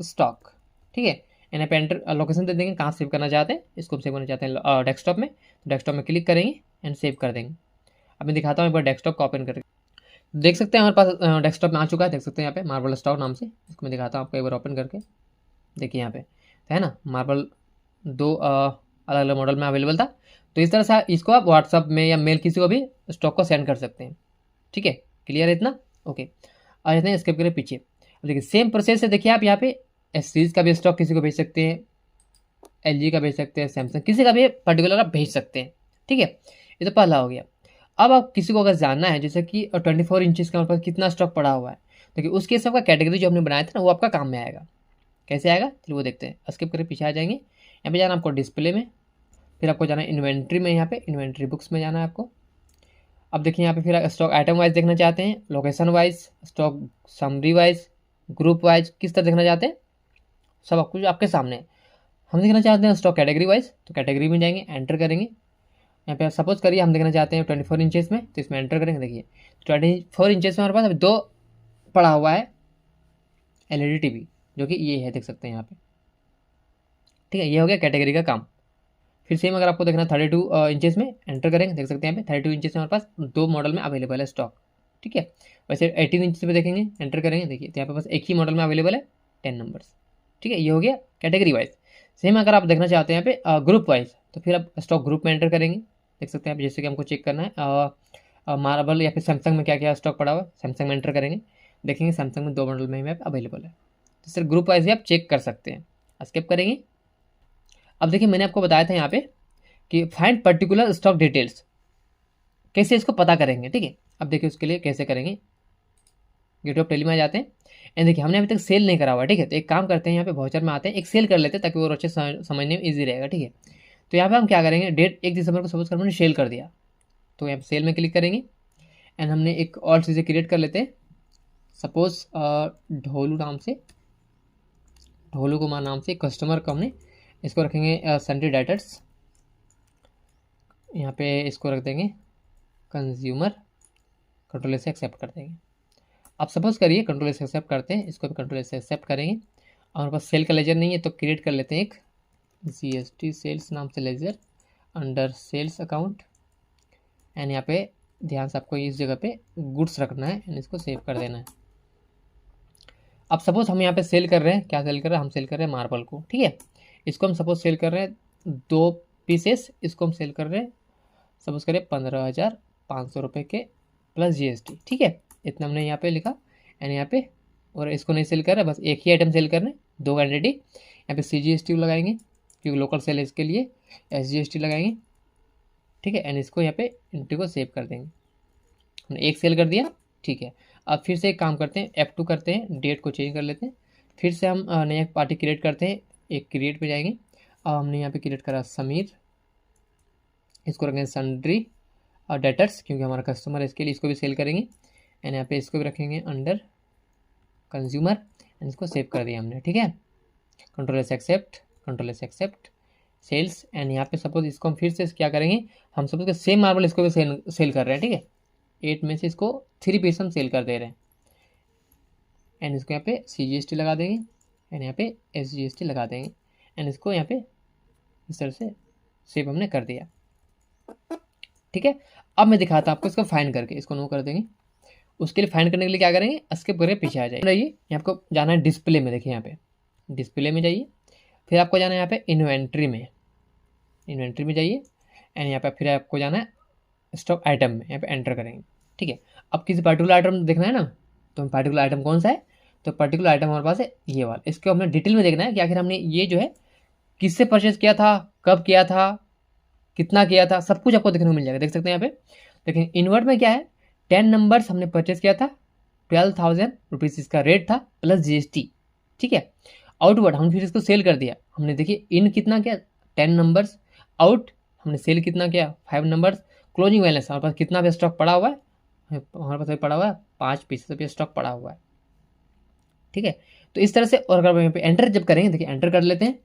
A: स्टॉक, ठीक है। यहाँ पे एंटर लोकेशन दे देंगे, कहाँ सेव करना चाहते हैं, इसको सेव करना चाहते हैं डेस्कटॉप में, तो डेस्कटॉप में क्लिक करेंगे एंड सेव कर देंगे। अब मैं दिखाता हूँ एक बार डेस्कटॉप को ओपन करके, देख सकते हैं हमारे पास डेस्कटॉप में आ चुका है, देख सकते हैं यहाँ पे मार्बल स्टॉक नाम से, इसको मैं दिखाता हूँ आपको एक बार ओपन करके। देखिए यहाँ पे है ना, मार्बल 2 अलग अलग मॉडल में अवेलेबल था। तो इस तरह से इसको आप व्हाट्सअप में या मेल किसी को भी स्टॉक को सेंड कर सकते हैं, ठीक है। क्लियर है इतना, ओके। और इतने स्किप करें पीछे। अब देखिए सेम प्रोसेस है, देखिए आप यहाँ पे एससीज का भी स्टॉक किसी को भेज सकते हैं, LG का भेज सकते हैं, सैमसंग, किसी का भी पर्टिकुलर आप भेज सकते हैं, ठीक है। ये तो पहला हो गया। अब आप किसी को अगर जानना है जैसे कि 24 इंचज़ का हमारे पास कितना स्टॉक पड़ा हुआ है, देखिए उसके सबका कैटेगरी जो हमने बनाया था ना, वो आपका काम में आएगा। कैसे आएगा चलिए वो देखते हैं, स्किप करके पीछे आ जाएंगे। यहाँ पे जाना आपको डिस्प्ले में, फिर आपको जाना है इन्वेंट्री में, यहाँ पे इन्वेंट्री बुक्स में जाना है आपको। अब देखिए यहाँ पे फिर स्टॉक आइटम वाइज देखना चाहते हैं, location wise, stock summary wise, group wise, किस तरह देखना चाहते हैं, सब आपको जो आपके सामने है। हम देखना चाहते हैं स्टॉक कैटेगरी वाइज, तो कैटेगरी में जाएंगे, एंटर करेंगे। यहाँ पे सपोज करिए हम देखना चाहते हैं 24 इंचज़ में, तो इसमें एंटर करेंगे। देखिए 24 इंचज़ में हमारे पास अभी 2 पड़ा हुआ है LED TV, जो कि ये है, देख सकते हैं यहाँ पे, ठीक है। ये हो गया कैटेगरी का काम। फिर सेम अगर आपको देखना 32 इंचज़ में, एंटर करेंगे, देख सकते हैं यहाँ पे 32 इंचज़ में हमारे पास 2 मॉडल में अवेलेबल है स्टॉक, ठीक है। वैसे 18 इंचज़ पे देखेंगे, एंटर करेंगे, देखिए तो यहाँ पे बस एक ही मॉडल में अवेलेबल है 10 नंबर्स, ठीक है। ये हो गया कैटेगरी वाइज। सेम अगर आप देखना चाहते हैं यहाँ पे ग्रुप वाइज, तो फिर आप स्टॉक ग्रुप में एंटर करेंगे, देख सकते हैं आप, जैसे कि हमको चेक करना है मार्बल या फिर सैमसंग में क्या क्या स्टॉक पड़ा हुआ है, सैमसंग में एंटर करेंगे, देखेंगे सैमसंग में 2 मॉडल में अवेलेबल है। तो सर ग्रुप वाइज भी आप चेक कर सकते हैं, स्किप करेंगे। अब देखिए मैंने आपको बताया था यहाँ पे कि फाइंड पर्टिकुलर स्टॉक डिटेल्स, कैसे इसको पता करेंगे, ठीक है। अब देखिए उसके लिए कैसे करेंगे, गेटवे ऑफ टेली में आ जाते हैं, एंड देखिए हमने अभी तक सेल नहीं करा हुआ, ठीक है। तो एक काम करते हैं, यहाँ पे वाउचर में आते हैं, एक सेल कर लेते हैं ताकि वो अच्छे समझने में ईजी रहेगा, ठीक है। तो यहाँ पे हम क्या करेंगे, डेट 1 दिसंबर को सपोज कर हमने सेल कर दिया, तो यहाँ पे सेल में क्लिक करेंगे, एंड हमने एक और चीज़ें क्रिएट कर लेते हैं। सपोज ढोलू नाम से, ढोलू कुमार नाम से कस्टमर को हमने इसको रखेंगे सन्डे डेटर्स, यहाँ पे इसको रख देंगे कंज्यूमर, कंट्रोल से एक्सेप्ट कर देंगे। आप सपोज करिए कंट्रोल से एक्सेप्ट करते हैं, इसको भी कंट्रोल से एक्सेप्ट करेंगे। और हमारे पास सेल का लेजर नहीं है तो क्रिएट कर लेते हैं एक GST सेल्स नाम से ledger under sales account, and यहाँ पे ध्यान से आपको इस जगह पे गुड्स रखना है, एंड इसको सेव कर देना है। अब सपोज हम यहाँ पे सेल कर रहे हैं, क्या सेल कर रहे हैं, हम सेल कर रहे हैं मार्बल को, ठीक है। इसको हम सपोज सेल कर रहे हैं 2 पीसेस, इसको हम सेल कर रहे हैं सपोज करें 15,500 रुपये के प्लस GST, ठीक है। इतना हमने यहाँ पे लिखा, एंड यहाँ पे, और इसको नहीं सेल कर रहे, बस एक ही आइटम सेल कर रहे हैं, 2 क्वान्टिटी। यहाँ पे CGST लगाएंगे क्योंकि लोकल सेल है, इसके लिए SGST लगाएंगे, ठीक है। एंड इसको यहाँ पे एंट्री को सेव कर देंगे। हमने एक सेल कर दिया, ठीक है। अब फिर से एक काम करते हैं, F2 करते हैं, डेट को चेंज कर लेते हैं। फिर से हम नया पार्टी क्रिएट करते हैं, एक क्रिएट पे जाएंगे। अब हमने यहाँ पे क्रिएट करा समीर, इसको रखेंगे सन्ड्री और डेटर्स क्योंकि हमारा कस्टमर है, इसके लिए इसको भी सेल करेंगे। एंड यहाँ पे इसको भी रखेंगे अंडर कंज्यूमर एंड इसको सेव कर दिया हमने, ठीक है। Control S accept sales. And यहाँ पे सपोज इसको हम फिर से क्या करेंगे, हम सपोज सेम मार्बल इसको भी सेल कर रहे हैं, ठीक है। 8 में से इसको 3 पीस हम सेल कर दे रहे हैं। एंड इसको यहाँ पे CGST लगा देंगे एंड यहाँ पे SGST लगा देंगे। एंड इसको यहाँ पे इस तरह से सेव हमने कर दिया, ठीक है। अब मैं दिखाता हूँ आपको इसको फाइंड करके, इसको नो कर देंगे। उसके लिए फाइंड करने के लिए क्या करेंगे, स्किप करके पीछे आ जाइए। यहाँ आपको जाना है डिस्प्ले में, देखिए यहाँ पे डिस्प्ले में जाइए, फिर आपको जाना है यहाँ पे इन्वेंट्री में जाइए। एंड यहाँ पे फिर आपको जाना है स्टॉक आइटम में, यहाँ पे एंटर करेंगे, ठीक है। अब किसी पर्टिकुलर आइटम देखना है ना, तो पर्टिकुलर आइटम कौन सा है, तो पर्टिकुलर आइटम हमारे पास है ये वाला। इसको हमने डिटेल में देखना है कि आखिर हमने ये जो है किससे परचेज किया था, कब किया था, कितना किया था, सब कुछ आपको देखने को मिल जाएगा। देख सकते हैं यहाँ पे, लेकिन इनवर्ट में क्या है, 10 नंबर्स हमने परचेज किया था, 12,000 रुपीज़ इसका रेट था प्लस GST, ठीक है। आउटवर्ड हम फिर इसको सेल कर दिया, हमने देखिए इन कितना किया 10 नंबर्स, आउट हमने सेल कितना किया 5 नंबर्स, क्लोजिंग बैलेंस हमारे पास कितना भी स्टॉक पड़ा हुआ है, हमारे पास पड़ा हुआ है 5 पीस भी स्टॉक पड़ा हुआ है, ठीक है। तो इस तरह से, और अगर यहाँ पे एंटर जब करेंगे, देखिए एंटर कर लेते हैं,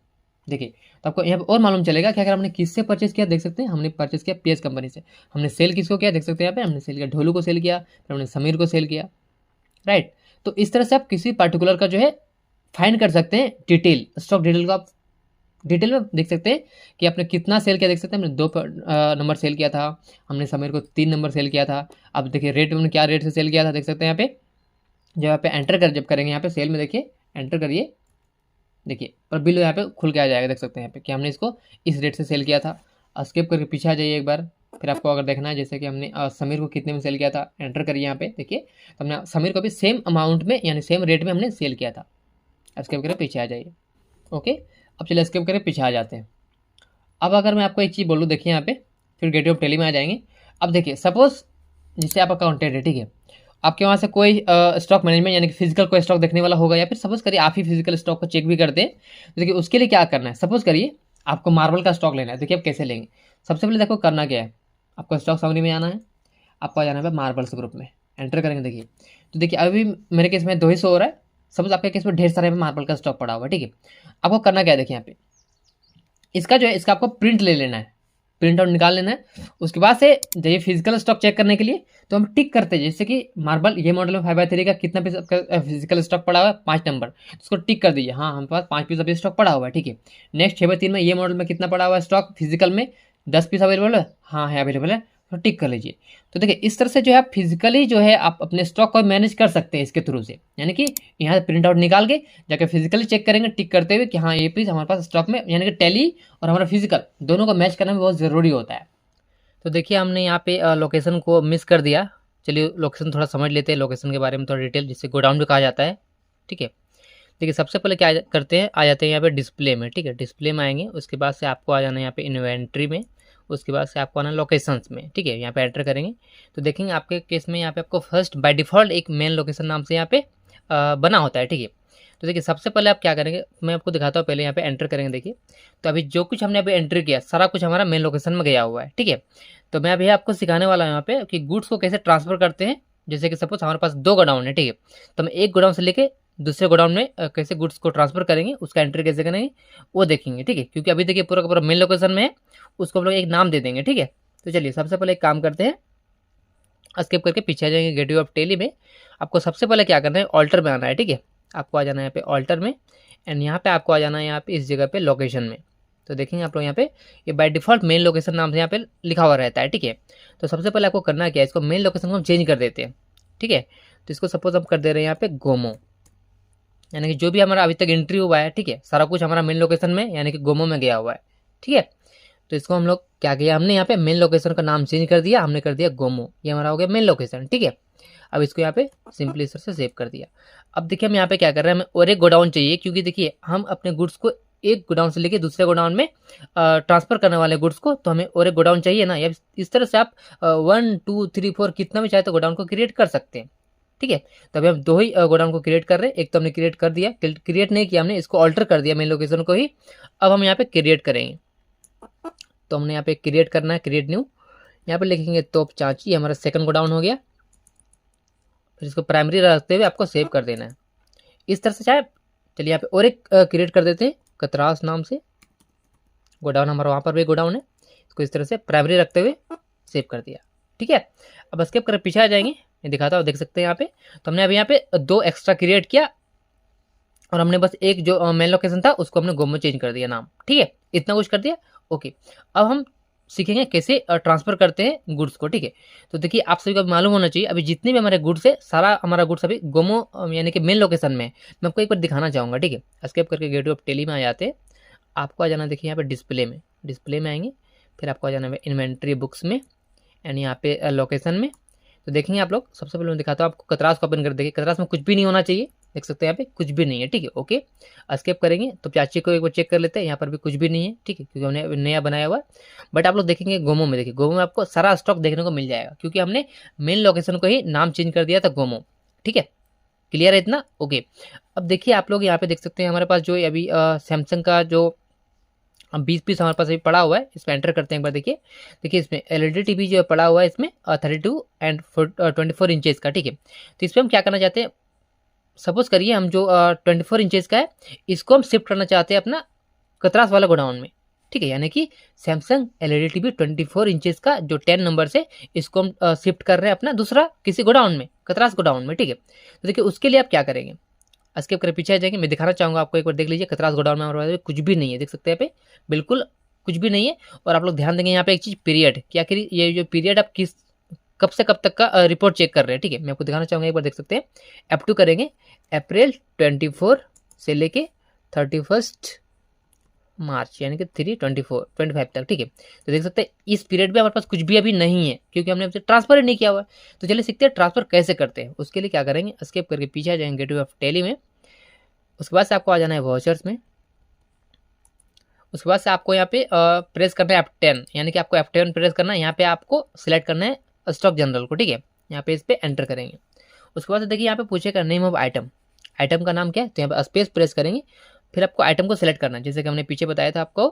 A: देखिए तो आपको यहाँ पे और मालूम चलेगा कि अगर हमने किससे परचेज किया, देख सकते हैं हमने परचेज किया PS कंपनी से। हमने सेल किसको किया, देख सकते हैं यहाँ पे हमने सेल किया ढोलू को सेल किया, फिर हमने समीर को सेल किया, राइट। तो इस तरह से आप किसी पर्टिकुलर का जो है फाइंड कर सकते हैं डिटेल, स्टॉक डिटेल को आप डिटेल में देख सकते हैं कि आपने कितना सेल किया। देख सकते हैं हमने 2 नंबर सेल किया था, हमने समीर को 3 नंबर सेल किया था। अब देखिए रेट में क्या रेट से सेल किया था, देख सकते हैं यहाँ पे जब यहाँ पे एंटर कर जब करेंगे यहाँ पे सेल में, देखिए एंटर करिए, देखिए और बिल यहाँ पे खुल के आ जाएगा। देख सकते हैं यहाँ पे कि हमने इसको इस रेट से सेल किया था। स्किप करके पीछे आ जाइए एक बार, फिर आपको अगर देखना है जैसे कि हमने समीर को कितने में सेल किया था, एंटर करिए यहाँ पे, देखिए तो हमने समीर को भी सेम अमाउंट में यानी सेम रेट में हमने सेल किया था। स्किप करके पीछे आ जाइए, ओके। अब चलिए स्किप करके पीछे आ जाते हैं। अब अगर मैं आपको एक चीज़ बोलूँ, देखिए यहाँ पे फिर गेटवे ऑफ टेली में आ जाएंगे। अब देखिए सपोज जिससे आप अकाउंटेंट है, ठीक है, आपके वहाँ से कोई स्टॉक मैनेजमेंट यानी कि फिजिकल कोई स्टॉक देखने वाला होगा, या फिर सपोज करिए आप ही फिजिकल स्टॉक को चेक भी करते हैं। तो देखिए उसके लिए क्या करना है, सपोज करिए आपको मार्बल का स्टॉक लेना है। देखिए आप कैसे लेंगे, सबसे पहले देखो करना क्या है, आपको स्टॉक समरी में आना है, आपको आ जाना है मार्बल्स ग्रुप में, एंटर करेंगे। देखिए तो देखिए अभी मेरे केस में 2 ही शो हो रहा है, सपोज आपके केस में ढेर सारे मार्बल का स्टॉक पड़ा हुआ है, ठीक है। आपको करना क्या है, देखिए यहाँ पे इसका जो है इसका आपको प्रिंट ले लेना है, प्रिंट आउट निकाल लेना है। उसके बाद से जाइए फिजिकल स्टॉक चेक करने के लिए, तो हम टिक करते हैं जैसे कि मार्बल ये मॉडल में 5/3 का कितना पीस आपका फिजिकल स्टॉक पड़ा हुआ है, 5 नंबर, तो उसको टिक कर दीजिए, हाँ हमारे पास 5 पीस अभी स्टॉक पड़ा हुआ है, ठीक है। नेक्स्ट 6/3 में ये मॉडल में कितना पड़ा हुआ है स्टॉक फिजिकल में, 10 पीस अवेलेबल है, हाँ है अवेलेबल है, तो टिक कर लीजिए। तो देखिए इस तरह से जो है आप फिजिकली जो है आप अपने स्टॉक को मैनेज कर सकते हैं इसके थ्रू से, यानी कि यहाँ से प्रिंट आउट निकाल के जाकर फिजिकली चेक करेंगे टिक करते हुए कि हाँ ये पीस हमारे पास स्टॉक में, यानी कि टैली और हमारा फिजिकल दोनों को मैच करना भी बहुत ज़रूरी होता है। तो देखिए हमने यहाँ पे लोकेशन को मिस कर दिया। चलिए लोकेशन थोड़ा समझ लेते हैं, लोकेशन के बारे में थोड़ा डिटेल, जिसे गोडाउन भी कहा जाता है, ठीक है। देखिए सबसे पहले क्या करते हैं, आ जाते हैं यहाँ पे डिस्प्ले में, ठीक है। डिस्प्ले में आएंगे, उसके बाद से आपको आ जाना है यहाँ पे इन्वेंट्री में, उसके बाद से आपको आना लोकेशंस में, ठीक है। यहाँ पे एंटर करेंगे तो देखेंगे आपके केस में यहाँ पे आपको फर्स्ट बाय डिफ़ॉल्ट एक मेन लोकेशन नाम से यहाँ पे बना होता है, ठीक है। तो देखिए सबसे पहले आप क्या करेंगे, मैं आपको दिखाता हूँ, पहले यहाँ पे एंटर करेंगे। देखिए तो अभी जो कुछ हमने अभी एंट्री किया सारा कुछ हमारा मेन लोकेशन में गया हुआ है, ठीक है। तो मैं अभी आपको सिखाने वाला हूँ यहाँ पे कि गुड्स को कैसे ट्रांसफर करते हैं। जैसे कि सपोज हमारे पास 2 गोडाउन है, ठीक है, तो हम एक गोडाउन से लेके दूसरे गोडाउन में कैसे गुड्स को ट्रांसफर करेंगे, उसका एंट्री कैसे करेंगे वो देखेंगे, ठीक है। क्योंकि अभी देखिए पूरा का पूरा मेन लोकेशन में है, उसको हम लोग एक नाम दे देंगे, ठीक है। तो चलिए सबसे पहले एक काम करते हैं, स्किप करके पीछे आ जाएंगे गेटवे ऑफ टेली में। आपको सबसे पहले क्या करना है, ऑल्टर में आना है, ठीक है। आपको आ जाना है यहाँ पे ऑल्टर में, एंड यहाँ पे आपको आ जाना है यहाँ पे इस जगह पे लोकेशन में। तो देखेंगे आप लोग यहाँ पे ये बाय डिफ़ॉल्ट मेन लोकेशन नाम से यहाँ पे लिखा हुआ रहता है, ठीक है। तो सबसे पहले आपको करना क्या है, इसको मेन लोकेशन को हम चेंज कर देते हैं, ठीक है। तो इसको सपोज हम कर दे रहे हैं यहाँ पे गोमो, यानी कि जो भी हमारा अभी तक एंट्री हुआ है, ठीक है, सारा कुछ हमारा मेन लोकेशन में यानी कि गोमो में गया हुआ है, ठीक है। तो इसको हम लोग क्या किया, हमने यहाँ पे मेन लोकेशन का नाम चेंज कर दिया, हमने कर दिया गोमो, ये हमारा हो गया मेन लोकेशन, ठीक है। अब इसको यहाँ पे सिंपली इस तरह से सेव कर दिया। अब देखिए हम यहाँ पे क्या कर रहे हैं, हमें और एक गोडाउन चाहिए, क्योंकि देखिए हम अपने गुड्स को एक गोडाउन से लेके दूसरे गोडाउन में ट्रांसफर करने वाले गुड्स को, तो हमें और एक गोडाउन चाहिए ना। या इस तरह से आप 1 2 3 4 कितना भी चाहे तो गोडाउन को क्रिएट कर सकते हैं, ठीक है। तो अभी हम 2 ही गोडाउन को क्रिएट कर रहे हैं। एक तो हमने क्रिएट कर दिया, क्रिएट नहीं किया हमने, इसको ऑल्टर कर दिया मेन लोकेशन को ही। अब हम यहाँ पे क्रिएट करेंगे, तो हमने यहाँ पे क्रिएट करना है, क्रिएट न्यू। यहाँ पे लिखेंगे तोप चांची, हमारा सेकंड गोडाउन हो गया। फिर इसको प्राइमरी रखते हुए आपको सेव कर देना है इस तरह से चाहे। चलिए यहाँ पे और एक क्रिएट कर देते हैं, कतरास नाम से गोडाउन, हमारा वहाँ पर भी गोडाउन है। इसको इस तरह से प्राइमरी रखते हुए सेव कर दिया, ठीक है। अब स्किप कर पीछे आ जाएंगे, मैं दिखाता हूँ, देख सकते हैं यहाँ पे। तो हमने अभी यहाँ पे 2 एक्स्ट्रा क्रिएट किया और हमने बस एक जो मेन लोकेशन था उसको हमने गोमो चेंज कर दिया नाम, ठीक है। इतना कुछ कर दिया, ओके। अब हम सीखेंगे कैसे ट्रांसफर करते हैं गुड्स को, ठीक है। तो देखिए आप सभी को मालूम होना चाहिए, अभी जितने भी हमारे गुड्स है, सारा हमारा गुड्स अभी गोमो यानी कि मेन लोकेशन में। मैं आपको एक बार दिखाना चाहूँगा, ठीक है। एस्केप करके गेटवे ऑफ टेली में आ जाते हैं। आपको आ जाना, देखिए यहाँ पे डिस्प्ले में आएंगे, फिर आपको आ जाना है इन्वेंट्री बुक्स में एंड यहाँ पे लोकेशन में। तो देखेंगे आप लोग, सबसे पहले मैं दिखाता हूँ आपको, कतरास को ओपन कर देखिए। कतरास में कुछ भी नहीं होना चाहिए, देख सकते हैं यहाँ पे कुछ भी नहीं है, ठीक है, ओके। एस्केप करेंगे तो प्याची को एक बार चेक कर लेते हैं, यहाँ पर भी कुछ भी नहीं है, ठीक है, क्योंकि हमने नया बनाया हुआ है। बट आप लोग देखेंगे गोमो में, देखिए गोमो में आपको सारा स्टॉक देखने को मिल जाएगा, क्योंकि हमने मेन लोकेशन को ही नाम चेंज कर दिया था गोमो, ठीक है। क्लियर है इतना, ओके। अब देखिए आप लोग यहाँ पे देख सकते हैं हमारे पास जो अभी सैमसंग का जो 20 पीस हमारे पास अभी पड़ा हुआ है, इसमें एंटर करते हैं एक बार। देखिए इसमें एलईडी टीवी जो पड़ा हुआ है इसमें 32 एंड 24 इंचेस का, ठीक है। तो इस पर हम क्या करना चाहते हैं, सपोज करिए हम जो 24 इंचेस का है इसको हम शिफ्ट करना चाहते हैं अपना कतरास वाला गोडाउन में, ठीक है। यानी कि सैमसंग एलईडी टीवी 24 इंचेस का जो 10 नंबर से, इसको हम शिफ्ट कर रहे हैं अपना दूसरा किसी गोडाउन में, कतरास गोडाउन में, ठीक है। तो देखिए उसके लिए आप क्या करेंगे, स्किप कर पीछे आ जाएंगे। मैं दिखाना चाहूँगा आपको, एक बार देख लीजिए। कतरास गोडाउन में हमारे पास कुछ भी नहीं है, देख सकते हैं यहाँ पे बिल्कुल कुछ भी नहीं है। और आप लोग ध्यान देंगे यहाँ पे एक चीज़, पीरियड, क्या करिए ये जो पीरियड आप किस कब से कब तक का रिपोर्ट चेक कर रहे हैं, ठीक है। मैं आपको दिखाना चाहूँगा, एक बार देख सकते हैं। F2 करेंगे, अप्रैल 24 से लेके 31 मार्च यानी कि 3/24/25 तक, ठीक है। तो देख सकते हैं इस पीरियड में हमारे पास कुछ भी अभी नहीं है, क्योंकि हमने ट्रांसफर ही नहीं किया हुआ है। तो चलिए सीखते हैं ट्रांसफर कैसे करते हैं। उसके लिए क्या करेंगे, एस्केप करके पीछे आ जाएंगे गेटवे ऑफ टेली में। उसके बाद से आपको आ जाना है वाउचर्स में। उसके बाद से आपको यहाँ पे प्रेस करना है F10, यानी कि आपको F10 प्रेस करना है। यहाँ पे आपको सिलेक्ट करना है स्टॉक जनरल को, ठीक है। यहाँ पे इस पर एंटर करेंगे। उसके बाद से देखिए यहाँ पे पूछेगा नेम ऑफ आइटम, आइटम का नाम क्या है, तो यहाँ पे स्पेस प्रेस करेंगे। फिर आपको आइटम को सिलेक्ट करना है, जैसे कि हमने पीछे बताया था आपको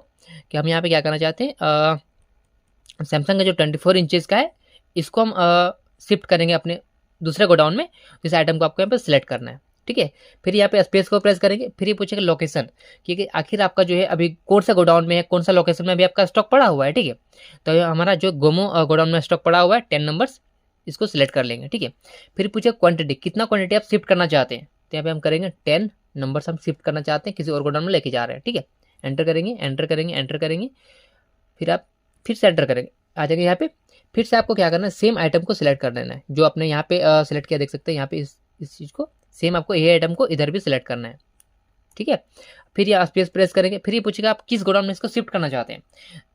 A: कि हम यहाँ पे क्या करना चाहते हैं। सैमसंग का जो 24 इंचेस का है इसको हम शिफ्ट करेंगे अपने दूसरे गोडाउन में। जिस आइटम को आपको यहाँ पे सिलेक्ट करना है, ठीक है। फिर यहाँ पे स्पेस को प्रेस करेंगे। फिर ये पूछेगा लोकेशन, क्योंकि आखिर आपका जो है अभी कौन सा गोडाउन में है, कौन सा लोकेशन में अभी आपका स्टॉक पड़ा हुआ है, ठीक है। तो हमारा जो गोमो गोडाउन में स्टॉक पड़ा हुआ है 10 नंबर्स, इसको सिलेक्ट कर लेंगे, ठीक है। फिर पूछे क्वांटिटी, कितना क्वांटिटी आप शिफ्ट करना चाहते हैं, तो यहाँ पे हम करेंगे 10 नंबर्स हम शिफ्ट करना चाहते हैं, किसी और गोडाउन में लेके जा रहे हैं, ठीक है। एंटर करेंगे, एंटर करेंगे, एंटर करेंगे। फिर आप फिर से एंटर करेंगे, आ जाएंगे यहाँ पे। फिर से आपको क्या करना है, सेम आइटम को सिलेक्ट कर देना है जो आपने यहाँ पे सिलेक्ट किया, देख सकते हैं यहाँ पे इस चीज़ को सेम आपको ये आइटम को इधर भी सिलेक्ट करना है, ठीक है। फिर ये स्पेस प्रेस करेंगे। फिर ये पूछेगा आप किस गोडाउन में इसको शिफ्ट करना चाहते हैं,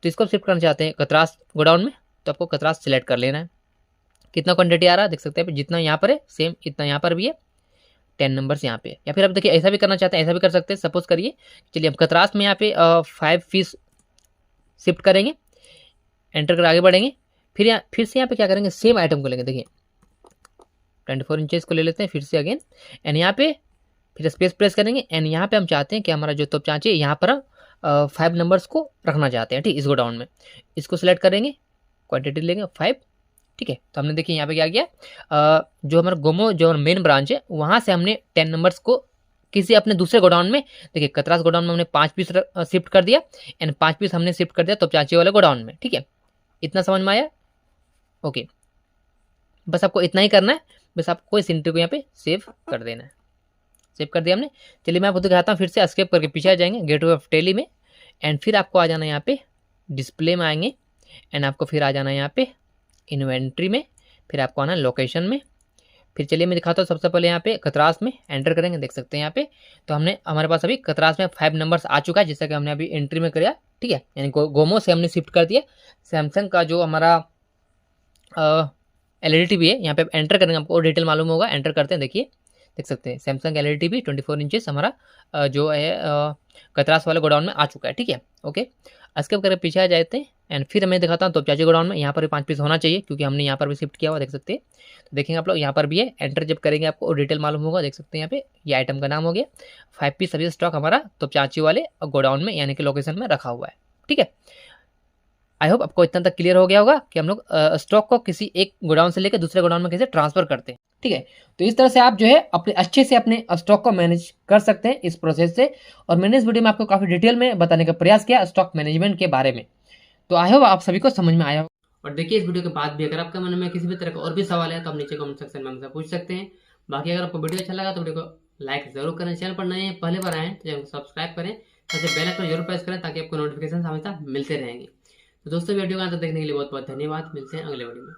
A: तो इसको शिफ्ट करना चाहते हैं कतरास गोडाउन में, तो आपको कतरास सिलेक्ट कर लेना है। कितना क्वांटिटी आ रहा है देख सकते हैं, जितना यहाँ पर है सेम इतना यहाँ पर भी है, 10 नंबर्स यहाँ पे। या फिर आप देखिए ऐसा भी करना चाहते हैं, ऐसा भी कर सकते हैं। सपोज करिए, चलिए हम कतरास में यहाँ पे 5 पीस शिफ्ट करेंगे, एंटर कर आगे बढ़ेंगे। फिर से यहाँ पे क्या करेंगे, सेम आइटम को लेंगे, देखिए 24 इंचेस को ले लेते हैं फिर से अगेन, एंड यहाँ पे फिर स्पेस प्रेस करेंगे। एंड यहाँ पे हम चाहते हैं कि हमारा जो तोप चांची यहाँ पर 5 नंबर्स को रखना चाहते हैं, ठीक, इस गोडाउन में। इसको सिलेक्ट करेंगे, क्वांटिटी लेंगे 5, ठीक है। तो हमने देखिए यहाँ पे क्या किया, जो हमारा गोमो जो मेन ब्रांच है वहाँ से हमने 10 नंबर्स को किसी अपने दूसरे गोडाउन में, देखिए कतरास गोडाउन में हमने 5 पीस शिफ्ट कर दिया, एंड 5 पीस हमने शिफ्ट कर दिया तोप चांची वाले गोडाउन में, ठीक है। इतना समझ में आया, ओके। बस आपको इतना ही करना है, बस आपको इस एंट्री को यहाँ पे सेव कर देना है। सेव कर दिया हमने। चलिए मैं आपको दिखाता हूँ, फिर से एस्केप करके पीछे आ जाएंगे गेटवे ऑफ टेली में, एंड फिर आपको आ जाना है यहाँ पे डिस्प्ले में आएंगे, एंड आपको फिर आ जाना है यहाँ पे इन्वेंट्री में, फिर आपको आना है लोकेशन में। फिर चलिए मैं दिखाता हूँ, सबसे पहले यहाँ पे कतरास में एंटर करेंगे, देख सकते हैं यहाँ पे। तो हमने हमारे पास अभी कतरास में 5 नंबर्स आ चुका है, जैसा कि हमने अभी एंट्री में किया, ठीक है। यानी गोमो से हमने शिफ्ट कर दिया सैमसंग का जो हमारा एलईडी टीवी है। यहाँ पे एंटर करेंगे, आपको डिटेल मालूम होगा, एंटर करते हैं, देखिए देख सकते हैं सैमसंग एलईडी भी 24 इंचेस हमारा जो है कतरास वाले गोडाउन में आ चुका है। ठीक है, ओके। इसके बाद पीछे आ जाते हैं एंड फिर मैं दिखाता हूँ तो चाची गोडाउन में यहाँ पर भी 5 पीस होना चाहिए, क्योंकि हमने यहाँ पर भी शिफ्ट किया हुआ, देख सकते हैं। तो देखेंगे आप लोग यहाँ पर भी है, एंटर जब करेंगे आपको डिटेल मालूम होगा, देख सकते हैं यहाँ पे ये आइटम का नाम हो गया। 5 पीस सभी स्टॉक हमारा तो चाची वाले गोडाउन में यानी कि लोकेशन में रखा हुआ है। ठीक है, आई होप आपको इतना तक क्लियर हो गया होगा कि हम लोग स्टॉक को किसी एक गोडाउन से लेकर दूसरे गोडाउन में कैसे ट्रांसफर करते हैं। ठीक है, तो इस तरह से आप जो है अपने अच्छे से अपने स्टॉक को मैनेज कर सकते हैं इस प्रोसेस से। और मैंने इस वीडियो में आपको काफ़ी डिटेल में बताने का प्रयास किया स्टॉक मैनेजमेंट के बारे में। तो आई होप आप सभी को समझ में आया हो। और देखिए इस वीडियो के बाद भी अगर आपके मन में किसी भी तरह का और भी सवाल है तो आप नीचे कमेंट सेक्शन में हमसे पूछ सकते हैं। बाकी अगर आपको वीडियो अच्छा लगा तो वीडियो को लाइक जरूर करें, चैनल पर नए हैं पहले बार आए हैं तो चैनल को सब्सक्राइब करें, साथ ही बेल आइकन जरूर प्रेस करें ताकि आपको नोटिफिकेशन हमेशा मिलते रहेंगे। तो दोस्तों वीडियो का अंत देखने के लिए बहुत बहुत धन्यवाद। मिलते हैं अगले वीडियो में।